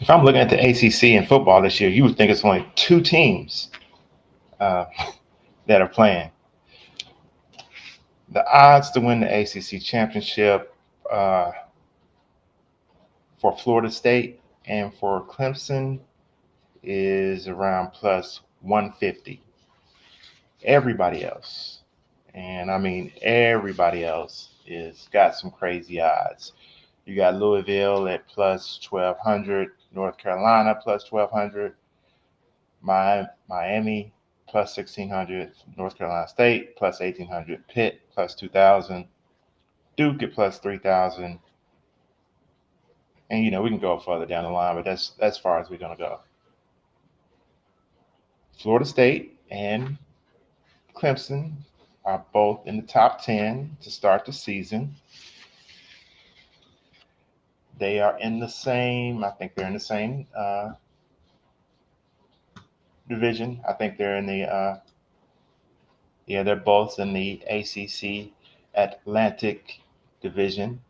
If I'm looking at the ACC in football this year, you would think it's only two teams uh, that are playing. The odds to win the ACC championship uh, for Florida State and for Clemson is around plus 150. Everybody else, and I mean everybody else, is got some crazy odds. You got Louisville at plus 1200, North Carolina plus 1200, Miami plus 1600, North Carolina State plus 1800, Pitt plus 2000, Duke at plus 3000, and we can go further down the line, but that's as far as we're gonna go. Florida State and Clemson are both in the top 10 to start the season. They are in the same, I think they're in the same division. I think they're in the, yeah, they're both in the ACC Atlantic Division.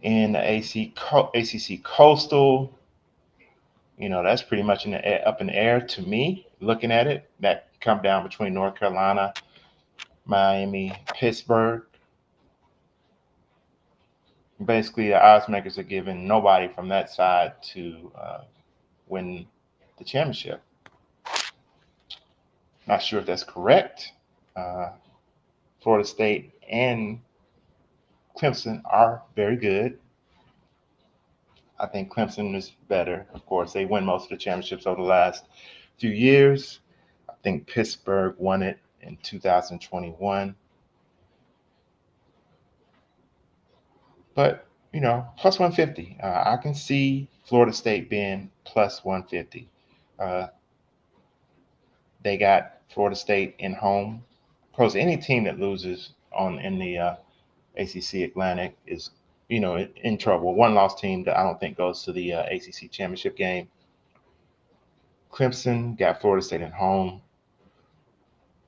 In the ACC Coastal, that's pretty much up in the air to me. Looking at it, that come down between North Carolina, Miami, Pittsburgh. Basically, the odds makers are giving nobody from that side to win the championship. Not sure if that's correct. Uh, Florida State and Clemson are very good. I think Clemson is better. Of course, they win most of the championships over the last few years. I think Pittsburgh won it in 2021. But, plus 150. I can see Florida State being plus 150. Uh, they got Florida State in home. Of course, any team that loses in the ACC Atlantic is, in trouble. One loss team that I don't think goes to the ACC championship game. Clemson got Florida State at home.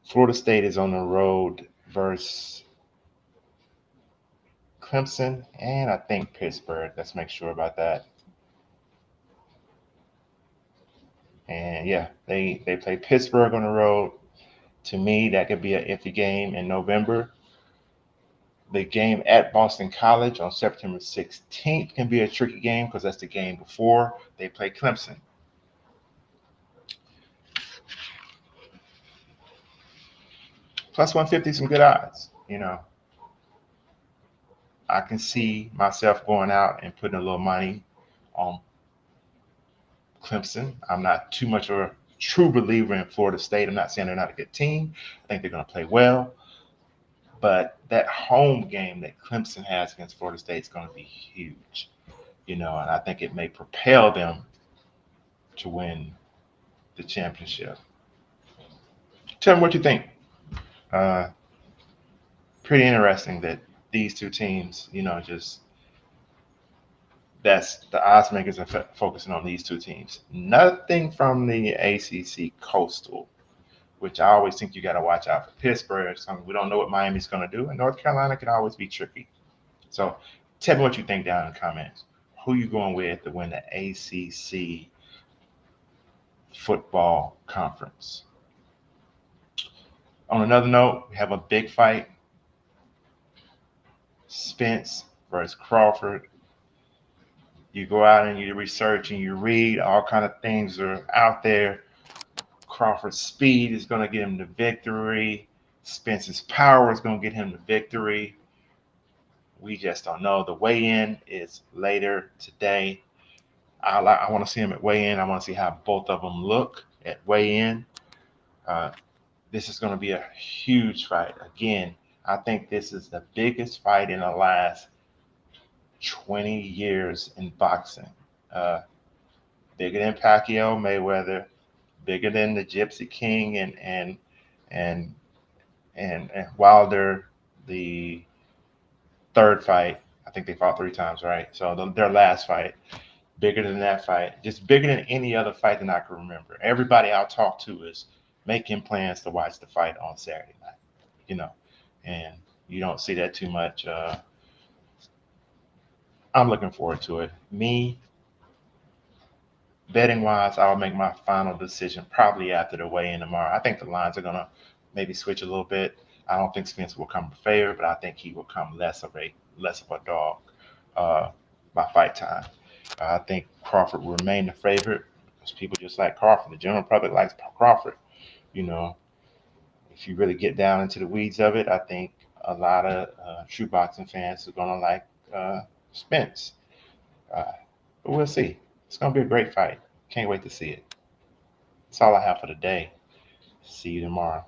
Florida State is on the road versus Clemson and I think Pittsburgh. Let's make sure about that. And yeah, they play Pittsburgh on the road. To me, that could be an iffy game in November. The game at Boston College on September 16th can be a tricky game because that's the game before they play Clemson. Plus 150, some good odds. I can see myself going out and putting a little money on Clemson. I'm not too much of a true believer in Florida State. I'm not saying they're not a good team. I think they're going to play well. But that home game that Clemson has against Florida State is going to be huge, and I think it may propel them to win the championship. Tell me what you think. Uh, Pretty interesting that these two teams, just that's the odds makers are focusing on these two teams. Nothing from the ACC Coastal, which I always think you got to watch out for Pittsburgh. We don't know what Miami's going to do, and North Carolina can always be tricky. So tell me what you think down in the comments. Who you going with to win the ACC football conference? On another note, we have a big fight. Spence versus Crawford. You go out and you research and you read, all kind of things are out there. Crawford's speed is going to get him the victory. Spence's power is going to get him the victory. We just don't know. The weigh-in is later today. I want to see him at weigh-in. I want to see how both of them look at weigh-in. This is going to be a huge fight. Again, I think this is the biggest fight in the last 20 years in boxing. Bigger than Pacquiao Mayweather, bigger than the Gypsy King and Wilder, the third fight. I think they fought 3 times, right? So their last fight, bigger than that fight, just bigger than any other fight that I can remember. Everybody I'll talk to is making plans to watch the fight on Saturday night, and you don't see that too much I'm looking forward to it. Me, betting wise, I'll make my final decision probably after the weigh-in tomorrow. I think the lines are gonna maybe switch a little bit. I don't think Spence will come favorite, but I think he will come less of a dog by fight time. I think Crawford will remain the favorite because people just like Crawford. The general public likes Crawford. You know, if you really get down into the weeds of it, I think a lot of true boxing fans are gonna like Spence. Uh, but we'll see. It's gonna be a great fight. Can't wait to see it. That's all I have for today. See you tomorrow.